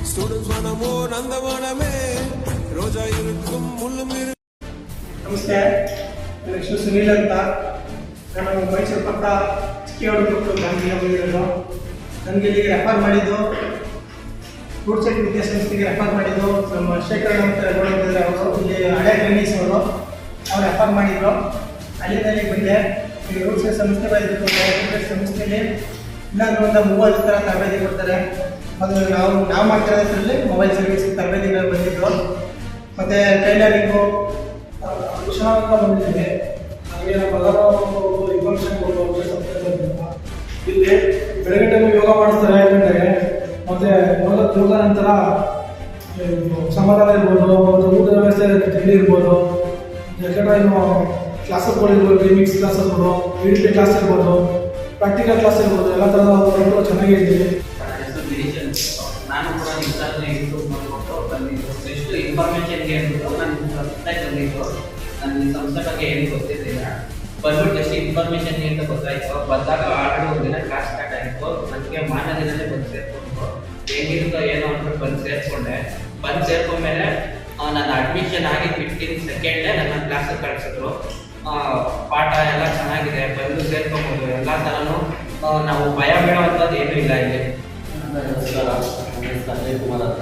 Students மனமோ நந்தவனமே ரோஜா இருக்கும் முள்ளுமீறு. ನಮಸ್ತೆ, ನನ್ನ ಹೆಸರು ಸುನೀಲ್ ಅಂತ. ನಾನು ಮೈಸೂರು ಪಕ್ಕ ಚಿಕ್ಕಿಯೋಡು ಮಕ್ಕಳು ಬ್ಯಾಂಕಿಗೆ ಬಂದಿರೋದು. ನನಗೆ ಇಲ್ಲಿಗೆ ರೆಫರ್ ಮಾಡಿದ್ದು ರೂಟ್ ಸೆಟ್ ವಿದ್ಯಾಸಂಸ್ಥೆಗೆ ರೆಫರ್ ಮಾಡಿದ್ದು ನಮ್ಮ ಶೇಖರ್ ಅಂತ ನೋಡಿದ್ರೆ ಅವರು ಇಲ್ಲಿ ಹಳೆ ಟ್ರೈನೀಸ್ ಅವರು ರೆಫರ್ ಮಾಡಿದ್ರು. ಅಲ್ಲಿಂದ ಇಲ್ಲಿಗೆ ಬಂದೆ. ಈಗ ರೂಟ್ ಸೆಟ್ ಸಂಸ್ಥೆ ಬಂದಿದ್ದು ಸಂಸ್ಥೆಯಲ್ಲಿ ಇಲ್ಲಾಂದ್ರೆ ಒಂದು 30 ಥರ ತರಬೇತಿ ಕೊಡ್ತಾರೆ. ಅದು ನಾವು ಮಾಡ್ತಿರೋದ್ರಲ್ಲಿ ಮೊಬೈಲ್ ಸರ್ವಿಸ್ ತರಬೇತಿಗಳು ಬಂದಿದ್ದು, ಮತ್ತು ಟೈಲರಿಂಗು ಶಿಕ್ಷಣ ಬಂದಿದೆ. ಹಾಗೆ ಇನ್ಫಾರ್ಮೇಷನ್ ಇಲ್ಲಿ ಬೆಳಗ್ಗೆ ಟೈಮ್ ಯೋಗ ಮಾಡಿಸ್ತಾರೆ ಗಂಟೆಗೆ, ಮತ್ತು ಯೋಗ ನಂತರ ಸಮಾಧಾನ ಇರ್ಬೋದು, ಮತ್ತು ಊಟದ ವ್ಯವಸ್ಥೆ ತಿಂಡಿ ಇರ್ಬೋದು, ಎಕ್ಸ್ಟ್ರಾ ಏನು ಕ್ಲಾಸಸ್ಗಳಿರ್ಬೋದು, ರಿಮಿಕ್ಸ್ ಕ್ಲಾಸಸ್ಗಳು, ಡಿ ಕ್ಲಾಸ್ ಇರ್ಬೋದು, ಪ್ರಾಕ್ಟಿಕಲ್ ಕ್ಲಾಸ್ ಇರ್ಬೋದು, ಎಲ್ಲ ಥರದ ಚೆನ್ನಾಗೇ ಇದ್ದೀವಿ. ನಾನು ಕೂಡ ಯೂಟ್ಯೂಬ್ ನೋಡ್ಬಿಟ್ಟು ಬಂದಿದ್ದು ಎಷ್ಟು ಇನ್ಫಾರ್ಮೇಷನ್ಗೆ ಅಂದ್ಬಿಟ್ಟು ನಾನು ಬಂದಿದ್ದು. ನನಗೆ ಸಂಸ್ಥೆ ಬಗ್ಗೆ ಏನು ಗೊತ್ತಿರಲಿಲ್ಲ. ಬಂದ್ಬಿಟ್ಟು ಎಷ್ಟು ಇನ್ಫಾರ್ಮೇಷನ್ಗೆ ಅಂತ ಗೊತ್ತಾಯಿತು. ಬಂದಾಗ ಆಲ್ರೆಡಿ ಒಂದು ದಿನ ಕ್ಲಾಸ್ ಸ್ಟಾರ್ಟ್ ಆಯಿತು. ನನಗೆ ಮಾರನೇ ದಿನನೇ ಬಂದು ಸೇರ್ಕೊಂಡು ಹೇಗಿರುತ್ತೋ ಏನೋ ಅಂದ್ಬಿಟ್ಟು ಬಂದು ಸೇರಿಕೊಂಡೆ. ಬಂದು ಸೇರ್ಕೊಂಡ್ಮೇಲೆ ನನ್ನ ಅಡ್ಮಿಷನ್ ಆಗಿ 15 ಸೆಕೆಂಡೇ ನನ್ನ ಕ್ಲಾಸಿಗೆ ಕಳಿಸಿದ್ರು. ಪಾಠ ಎಲ್ಲ ಚೆನ್ನಾಗಿದೆ, ಬಂದು ಸೇರ್ಕೊಬೋದು. ಎಲ್ಲ ಥರನೂ ನಾವು ಭಯ ಬೀಳೋವಂಥದ್ದು ಏನೂ ಇಲ್ಲ ಇಲ್ಲಿ. ನಮಸ್ಕಾರ, ನನ್ನ ಸಂಜಯ್ ಕುಮಾರ್ ಅಂತ.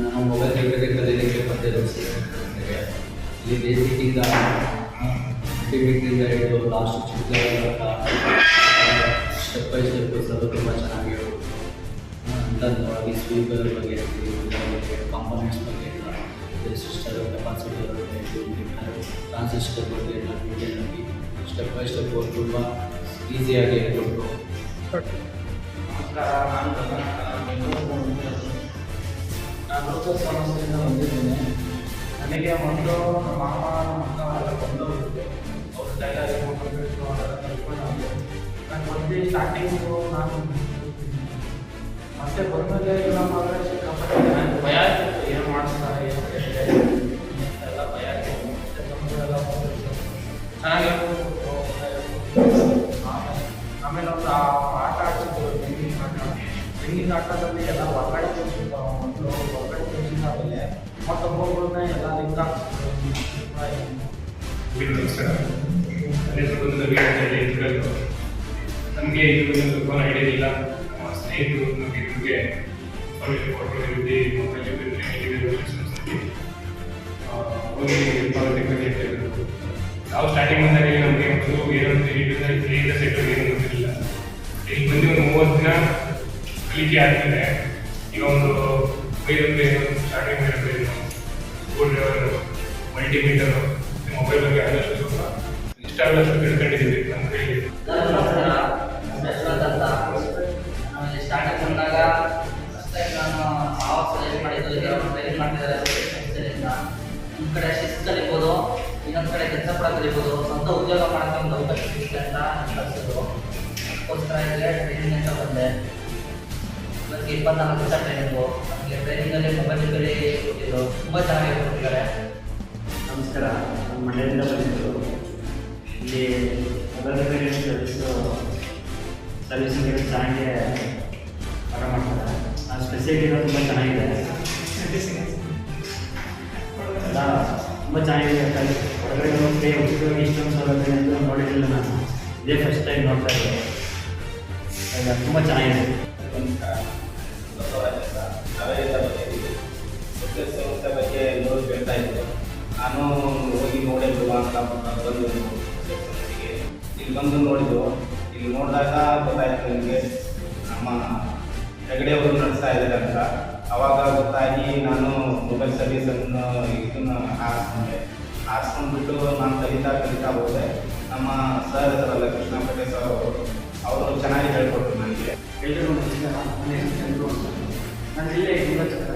ನಾನು ಮೊಬೈಲ್ ಕಲಿಯಲಿಕ್ಕೆ ಬಂದಿರೋದು. ಇಲ್ಲಿ ಬೇಸಿಕ್ಕಿಂದ ಆಕ್ಟಿವಿಟಿಯಿಂದ ಹಿಡಿದು ಲಾಸ್ಟ್ ಚಿಕ್ಕ ಸ್ಟೆಪ್ ಬೈ ಸ್ಟೆಪ್ ಸ್ವಲ್ಪ ತುಂಬ ಚೆನ್ನಾಗಿ ಹಂತವಾಗಿ ಸ್ವೀಪರ್ ಬಗ್ಗೆ ಕಾಂಪೊನೆಂಟ್ಸ್ ಬಗ್ಗೆ ಎಲ್ಲ, ರೆಸಿಸ್ಟರ್, ಕೆಪಾಸಿಟರ್ ಬಗ್ಗೆ, ಟ್ರಾನ್ಸಿಸ್ಟರ್ ಬಗ್ಗೆ ಎಲ್ಲ ಡೀಟೇಲಾಗಿ ಸ್ಟೆಪ್ ಬೈ ಸ್ಟೆಪ್ ತುಂಬ ಈಸಿಯಾಗಿ ಹೇಳ್ಕೊಟ್ರು. ನಮಸ್ಕಾರ, ನಾನು ಲೋಕಲ್ ಸಮಸ್ಯೆಯಿಂದ ಬಂದಿದ್ದೇನೆ. ನನಗೆ ಮೊದಲು ನಮ್ಮ ಮಾಮ ಮಕ್ಕ ಎಲ್ಲ ಬಂದೋಗಿದ್ದೆ. ಅವ್ರ ಟೈಲರಿಂಗ್ ಕಲ್ತ್ಕೊಂಡು ನಾನು ಬಂದು ಸ್ಟಾರ್ಟಿಂಗು ನಾನು ಮತ್ತೆ ಬಂದಮೇಲೆ ನಮ್ಮ ಸಿಕ್ಕಾಪಟ್ಟೆ ನನಗೆ ಭಯ ಆಗ್ತಿತ್ತು. ಏನು ಮಾಡಿಸ್ತಾರೆ ಎಲ್ಲ ಭಯ ಆಗ್ತಿತ್ತು. ಎಲ್ಲ ಚೆನ್ನಾಗಿ ಆಮೇಲೆ ಒಂದು ಆಟ ಆಡ್ತಿದ್ರು, ತೆಂಗಿನ ಆಟದಲ್ಲಿ ಎಲ್ಲ ಹೊರಗಡೆ ತೋರಿಸಿದ್ರು. ಮೊದಲು ಹೊರಗಡೆ ತೋರಿಸಿದ ಆಮೇಲೆ ಮತ್ತೊಬ್ಬೊಬ್ಬರನ್ನ ಎಲ್ಲ ಲಿಂಕ್ ಆಗ್ತಿದ್ರು. ನಮಸ್ಕಾರ, ನನ್ನ ಹೆಸರು ಬಂದು ನವೀನ್ ಅಂತ ಹೇಳಿ ಇದ್ರದ್ದು. ನಮಗೆ ಇದು ಸ್ವಲ್ಪ ಐಡಿಯಾ ಇಲ್ಲ. ನಮ್ಮ ಸ್ನೇಹಿತರು ನಮಗೆ ಇವ್ರಿಗೆ ಇನ್ಫಾರ್ಮೇಷನ್ ಕೊಟ್ಟರು. ಮೊಬೈಲ್ ಹೋಗಿ ಇನ್ಫಾರ್ಮೇಷನ್ ಹೇಳ್ತಿದ್ರು. ನಾವು ಸ್ಟಾರ್ಟಿಂಗ್ ಬಂದಾಗ ನಮಗೆ ಒಂದು ಏನೋ ಸೆಟ್ ಏನೂ ಗೊತ್ತಿರಲಿಲ್ಲ. ಈಗ ಬಂದು ಒಂದು 30 ದಿನ ಕಲಿಕೆ ಆದಮೇಲೆ ಈಗ ಒಂದು ಏನು ಸ್ಟಾರ್ಟಿಂಗ್ ಏನು ಸ್ಕೂಲ್ ಡ್ರೈವರು, ಮಲ್ಟಿಮೀಟರು, ಮೊಬೈಲ್ ಬಗ್ಗೆ ಆದಷ್ಟು ಸ್ವಲ್ಪ ಇಷ್ಟ ಆದಷ್ಟು ತಿಳ್ಕೊಂಡಿದ್ದೀವಿ ನಮ್ಮ ಕೈಯಲ್ಲಿ. ಸ್ಟಾರ್ಟಿಂಗ್ ಬಂದಾಗ ನಾನು ಆವಾಗ ಸಜೆಸ್ಟ್ ಮಾಡಿದ್ದು ಟ್ರೈನಿಂಗ್ ಮಾಡ್ತಿದ್ದಾರೆ ಸಂಸ್ಥೆಯಿಂದ. ಒಂದು ಕಡೆ ಶಿಸ್ತು ಕಲಿಬೋದು, ಇನ್ನೊಂದು ಕಡೆ ಕೆಲಸ ಕೂಡ ಕಲಿಬೋದು, ಸ್ವಂತ ಉದ್ಯೋಗ ಮಾಡೋಕ್ಕೆ ಒಂದು ಅವಕಾಶ ಸಿಗುತ್ತೆ ಅಂತ ಕಲಿಸಿದ್ರು. ಅದಕ್ಕೋಸ್ಕರ ಇಲ್ಲೇ ಟ್ರೈನಿಂಗ್ ಅಂತ ಬಂದೆ. ನನಗೆ 24 ದಿವಸ ಟ್ರೈನಿಂಗು. ನಮಗೆ ಟ್ರೈನಿಂಗಲ್ಲಿ ಮೊಬೈಲ್ ರಿಪೇರಿ ಕೊಟ್ಟಿದ್ರು, ತುಂಬ ಚೆನ್ನಾಗಿ ಕೊಟ್ಟಿದ್ದಾರೆ. ನಮಸ್ಕಾರ, ನಾನು ಮಂಡ್ಯದಿಂದ ಬಂದಿದ್ದು. ಇಲ್ಲಿ ಮೊಬೈಲ್ ರಿಪೇರಿ ಸರ್ವಿಸಿಂಗ್ ಚೆನ್ನಾಗಿ ಪಾಠ ಮಾಡ್ತಾರೆ. ಆ ಸ್ಪೆಸಿಲಿಟಿಗಳು ತುಂಬ ಚೆನ್ನಾಗಿದೆ, ಎಲ್ಲ ತುಂಬ ಚೆನ್ನಾಗಿದೆ. ಹೊರಗಡೆ ಹೋಗಿ ಉಚಿತವಾಗಿ ಇಷ್ಟೊಂದು ಸೌಲಭ್ಯ ಅಂತ ನೋಡಿರಲಿಲ್ಲ ನಾನು. ಇದೇ ಫಸ್ಟ್ ಟೈಮ್ ನೋಡ್ತಾ ಇದ್ದೆ. ತುಂಬ ಚೆನ್ನಾಗಿದೆ. ಸಂಸ್ಥೆ ಬಗ್ಗೆ ಎಲ್ಲರೂ ಕೇಳ್ತಾ ಇದ್ದರು. ನಾನು ಹೋಗಿ ನೋಡಿದ್ರು ಅಂತ ಬಂದು ಇಲ್ಲಿ ಬಂದು ನೋಡಿದ್ದು. ಇಲ್ಲಿ ನೋಡಿದಾಗ ಗೊತ್ತಾಯಿತು ನನಗೆ ನಮ್ಮ ಹೆಗಡೆ ಅವರು ನಡೆಸ್ತಾ ಇದ್ದಾರೆ ಅಂತ. ಆವಾಗ ಗೊತ್ತಾಗಿ ನಾನು ಮೊಬೈಲ್ ಸರ್ವಿಸನ್ನು ಇದನ್ನು ಆರಿಸ್ಕೊಂಡ್ಬಿಟ್ಟು ನಾನು ಕಲಿತಾ ಹೋದೆ. ನಮ್ಮ ಸರ್ ಇದ್ದಾರಲ್ಲ, ಕೃಷ್ಣ ಪಟೇ ಸರ್ ಅವರು ಚೆನ್ನಾಗಿ ಹೇಳ್ಕೊಟ್ರು ನನಗೆ. ಎಲ್ಲರಿಗೂ ನಮಸ್ಕಾರ, ನನ್ನ ಹೆಸರು ಚಂದ್ರು ಅಂತ. ನಾನು ಜಿಲ್ಲೆ ಗುಂಡಚಕ್ರ.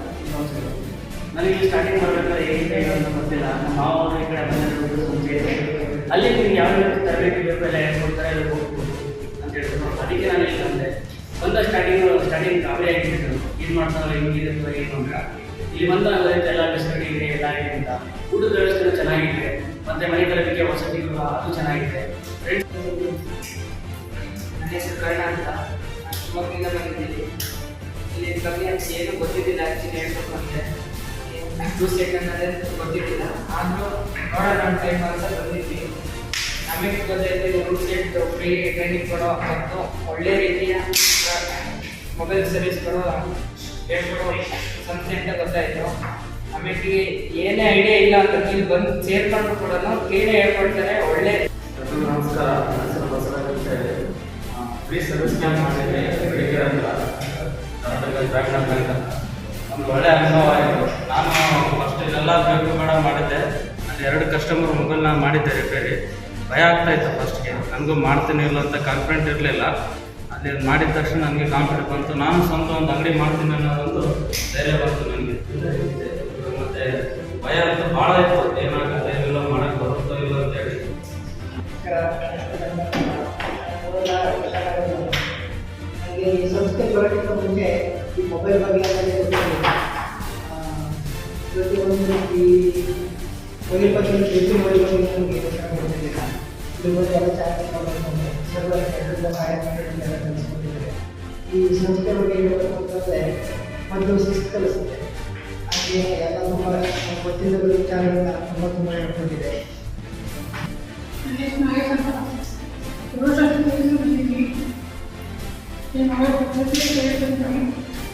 ನನಗೆ ಇಲ್ಲಿ ಸ್ಟಾರ್ಟಿಂಗ್ ಮಾಡಬೇಕಾದ್ರೆ ಹೇಗೆ ಅಂತ ಗೊತ್ತಿಲ್ಲ. ನಮ್ಮ ಮಾವ ಅವರು ಈ ಕಡೆ ಬಂದಿರೋದು ಮುಂಚೆ ಅಲ್ಲಿ ನಿಮ್ಗೆ ಯಾವ ರೀತಿ ತರಬೇತಿ ಬೇಕು ಎಲ್ಲ ಹೇಳ್ಕೊಡ್ತಾರೆ, ಎಲ್ಲ ಹೋಗ್ಬೋದು ಅಂತ ಹೇಳಿದ್ರು. ಅದಕ್ಕೆ ನಾನು ಇಲ್ಲಿ ಬಂದೆ. ಬಂದ ಸ್ಟಾರ್ಟಿಂಗ್ ಅವರೇ ಆಗಿಬಿಟ್ಟು ಏನು ಮಾಡ್ತಾರೆ, ಹಿಂಗಿರುತ್ತೆ ಏನು ಅಂತ. ಇಲ್ಲಿ ಬಂದ ಎಲ್ಲ ಫೆಸಿಲಿಟಿ ಇದೆ, ಎಲ್ಲ ಇದೆ ಅಂತ. ಊಟದ ವ್ಯವಸ್ಥೆ ಚೆನ್ನಾಗಿದೆ, ಮತ್ತು ಮನೆ ಕಲಿಕೆ ವಸತಿಗಳು ಅದು ಚೆನ್ನಾಗಿದೆ. ನನ್ನ ಹೆಸರು ಕರ್ಣ ಅಂತ. ಶಿವಮೊಗ್ಗದಿಂದ ಬಂದಿದ್ದೀವಿ. ಇಲ್ಲಿ ಬಗ್ಗೆ ಏನು ಗೊತ್ತಿದ್ದಿಲ್ಲ, ಆ್ಯಕ್ಚುಲಿ ಹೇಳ್ಬೇಕು ಅಂದರೆ ಟೂ ಸೆಟ್ ಅನ್ನೋದೇ ಗೊತ್ತಿದ್ದಿಲ್ಲ. ಆದರೂ ನೋಡೋಣ ಟೈಮ್ ಅಂತ ಬಂದಿದ್ವಿ. ನಮಗೆ ಗೊತ್ತಾಯಿತು ಇದು ಟೂ ಸೆಟ್ ಫ್ರೀ ಟ್ರೈನಿಂಗ್ ಕೊಡೋ ಮತ್ತು ಒಳ್ಳೆ ರೀತಿಯ ಮೊಬೈಲ್ ಸರ್ವಿಸ್ಗಳು ಹೇಳ್ಕೊಡೋ ಸಂಸ್ಥೆ ಅಂತ ಗೊತ್ತಾಯಿತು. ಆಮೇಲೆ ಏನೇ ಐಡಿಯಾ ಇಲ್ಲ ಅಂತ ಇಲ್ಲಿ ಬಂದು ಸೇರ್ಕೊಂಡು ಕೂಡ ಕ್ಲೀನೇ ಹೇಳ್ಕೊಡ್ತಾರೆ. ಒಳ್ಳೆ ಎಲ್ರಿಗೂ ನಮಸ್ಕಾರ. ನನ್ನ ಹೆಸರು ಬಸವರಾಜ್ ಅಂತ ಹೇಳಿ. ಫ್ರೀ ಸರ್ವಿಸ್ ಕ್ಯಾಂಪ್ ಮಾಡಿದ್ದೆ ಬೆಳಿಗ್ಗೆ ಅಂತ ಕರ್ನಾಟಕ ಬ್ಯಾಂಕ್ ಅಂತ. ನಮ್ಗೆ ಒಳ್ಳೆ ಅನುಭವ ಆಯಿತು. ನಾನು ಫಸ್ಟ್ ಇದೆಲ್ಲ ಬೇಕು ಬೇಡ ಮಾಡಿದ್ದೆ. ಅಲ್ಲಿ 2 ಕಸ್ಟಮರ್ ಮೊಬೈಲ್ ನಾನು ಮಾಡಿದ್ದೆ ರಿಪೇರಿ. ಭಯ ಆಗ್ತಾಯಿತ್ತು ಫಸ್ಟ್ಗೆ. ನನಗೂ ಮಾಡ್ತೀನಿ ಇಲ್ಲ ಅಂತ ಕಾನ್ಫಿಡೆಂಟ್ ಇರಲಿಲ್ಲ. ಅಲ್ಲಿ ಮಾಡಿದ ತಕ್ಷಣ ನನಗೆ ಕಾನ್ಫಿಡೆಂಟ್ ಬಂತು. ನಾನು ಸ್ವಂತ ಒಂದು ಅಂಗಡಿ ಮಾಡ್ತೀನಿ ಅನ್ನೋದೊಂದು ಧೈರ್ಯ ಬಂತು ನನಗೆ. ಮತ್ತು ಭಯ ಅಂತೂ ಭಾಳ ಇತ್ತು, ಏನಾಗುತ್ತೆ ಇಲ್ಲ ಮಾಡೋಕ್ಕೆ ಬರುತ್ತೋ ಇಲ್ಲ ಅಂತೇಳಿ. ನನಗೆ ಈ ಸಂಸ್ಥೆ ಬರೋಕ್ಕಿಂತ ಮುಂಚೆ ಈ ಮೊಬೈಲ್ ಬಗ್ಗೆ ಪ್ರತಿಯೊಂದು ಈ ಮೊಬೈಲ್ ಬಗ್ಗೆ ಹೆಚ್ಚು ಮೊಬೈಲ್ ಬಗ್ಗೆ ನಮಗೆ ಗೊತ್ತಿರಲಿಲ್ಲ. ಇದ್ರ ಬಗ್ಗೆ ಎಲ್ಲ ಚಾರ್ಜ್ ಮಾಡಬೇಕು ಸರ್ವರ್ ಎಲ್ಲ ಸಹಾಯ ಎಲ್ಲ ಕಲಿಸ್ಕೊಂಡಿದ್ದಾರೆ. ಈ ಸಂಸ್ಥೆ ಬಗ್ಗೆ ಹೇಳಬೇಕು ಅಂತಂದರೆ ಒಂದು ಶಿಸ್ತು ಕಲಿಸುತ್ತೆ. ಹಾಗೆ ಎಲ್ಲ ತುಂಬ ಗೊತ್ತಿದ್ದ ವಿಚಾರಗಳನ್ನ ತುಂಬ ಹೇಳ್ಕೊಂಡಿದೆ.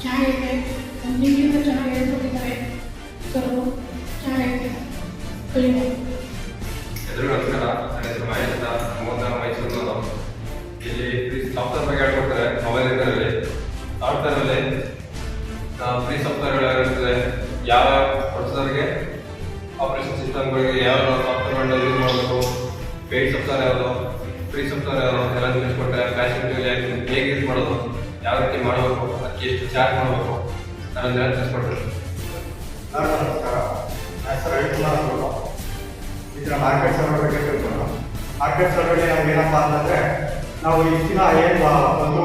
ಚೆನ್ನಾಗಿದೆ, ಒಂದಿಗಿಂತ ಚೆನ್ನಾಗಿ ಹೇಳ್ಕೊಟ್ಟಿದ್ದಾರೆ. ಸ್ವಲ್ಪ ಚೆನ್ನಾಗಿದೆ, ಕಲಿಬೇಕು. ಎಲ್ರಿಗೂ ನಮಸ್ಕಾರ. ನನ್ನ ಹೆಸರು ಮಹೇಶ್ ಅಂತ, ಮೈಸೂರಿನವರು. ಇಲ್ಲಿ ಫ್ರೀ ಸಾಫ್ಟ್ವೇರ್ ಬಗ್ಗೆ ಹೇಳ್ಕೊಡ್ತಾರೆ. ಮೊಬೈಲ್ ರಿಪೇರಲ್ಲಿ ಸಾಫ್ಟ್ವೇರಲ್ಲಿ ಫ್ರೀ ಸಾಫ್ಟ್ವೇರ್ಗಳು ಇರ್ತದೆ. ಯಾವ ಪ್ರೊಸೆಸರ್ಗೆ ಆಪರೇಷನ್ ಸಿಸ್ಟಮ್ಗಳಿಗೆ ಯಾವ ಸಾಫ್ಟ್ವೇರ್ಗಳನ್ನ ಯೂಸ್ ಮಾಡಬೇಕು, ಪೇಯ್ಡ್ ಸಾಫ್ಟ್ವೇರ್ ಯಾವುದು, ಫ್ರೀ ಸಾಫ್ಟ್ವೇರ್ ಯಾವುದು ಎಲ್ಲ ತಿಳಿಸ್ಕೊಡ್ತಾರೆ. ಫ್ಲಾಶ್ ಹೇಗೆ ಯೂಸ್ ಮಾಡೋದು, ಯಾವ ರೀತಿ ಮಾಡಬೇಕು, ಅದಕ್ಕೆ ಎಷ್ಟು ಚಾರ್ಜ್ ಮಾಡಬೇಕು ಅನ್ನೋದನ್ನೆಲ್ಲ ತಿಳಿಸ್ಕೊಡ್ತಾರೆ. ನಮಸ್ಕಾರ. ನನ್ನ ಹೆಸರು ರವಿಕುಮಾರ್ ಅವರು. ಇದರ ಮಾರ್ಕೆಟ್ ಸರ್ವರ್ ಬಗ್ಗೆ ತಿಳ್ಕೊಂಡು ಮಾರ್ಕೆಟ್ ಸರ್ವರ್ಗೆ ನಮ್ಗೆ ಏನಪ್ಪ ಅಂತಂದರೆ ನಾವು ಇಷ್ಟಿನ ಏನು ಬಂದೋ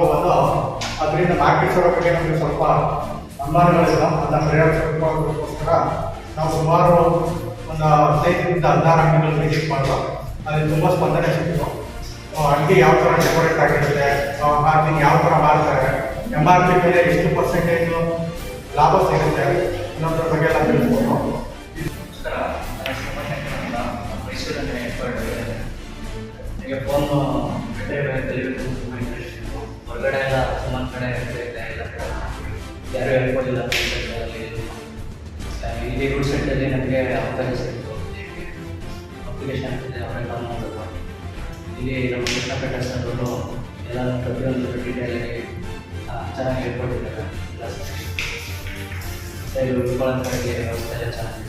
ಅದರಿಂದ ಮಾರ್ಕೆಟ್ ಸರ್ವರ್ ಬಗ್ಗೆ ನಮಗೆ ಸ್ವಲ್ಪ ಅನುಮಾನಗಳಿಲ್ಲ. ಅದನ್ನು ಪರಿಹರಿಸೋದಕ್ಕೋಸ್ಕರ ನಾವು ಸುಮಾರು ಒಂದು 15ರಿಂದ 16 ಅಂಗಡಿಗಳು ವಿಸಿಟ್ ಮಾಡುವ. ಅಲ್ಲಿ ತುಂಬ ಸ್ಪಂದನೆ ಸಿಕ್ಕಿತು. ಅಂಗಡಿ ಯಾವ ಥರ ಡೆಕೋರೇಟ್ ಆಗಿರುತ್ತೆ, ಮಾರ್ಜಿನ್ ಯಾವ ಥರ ಮಾಡ್ತಾರೆ, MRP ಮೇಲೆ ಎಷ್ಟು ಪರ್ಸೆಂಟೇಜು ಲಾಭ ಸಿಗುತ್ತೆ ಅನ್ನೋದ್ರ ಬಗ್ಗೆ ಎಲ್ಲ ತಿಳಿಸ್ಬೋದು. ಮೈಸೂರಲ್ಲಿ ನನಗೆ ಫೋನು ಕಲಿಬೇಕು ತುಂಬ ಇಂಟ್ರೆಸ್ಟ್ ಇತ್ತು. ಹೊರಗಡೆ ಎಲ್ಲ ಸುಮಾರು ಕಡೆ ಇಲ್ಲ, ಯಾರೂ ಹೇಳ್ಕೊಡಿಲ್ಲ. ಇಲ್ಲಿ ರೂಡ್ ಸೆಟ್ಟಲ್ಲಿ ನನಗೆ ಅವಕಾಶ ಸಿಕ್ತು. ಅಪ್ಲಿಕೇಶನ್ ಇದೆ, ಅವರೇ ಕಾಲ್ ಮಾಡಬೇಕು. ಇಲ್ಲಿ ನಮ್ಮ ಕೃಷ್ಣಪೇಟೆ ಸರ್ವರು ಎಲ್ಲ ಪ್ರತಿಯೊಂದು ಡೀಟೇಲಾಗಿ ಚೆನ್ನಾಗಿ ಹೇಳ್ಕೊಟ್ಟಿದ್ದಾರೆ. ಎಲ್ಲ ಸರಿ ಉಳ್ಕೊಳ್ಳೋ ಕಡೆಗೆ ವ್ಯವಸ್ಥೆ ಎಲ್ಲ ಚೆನ್ನಾಗಿ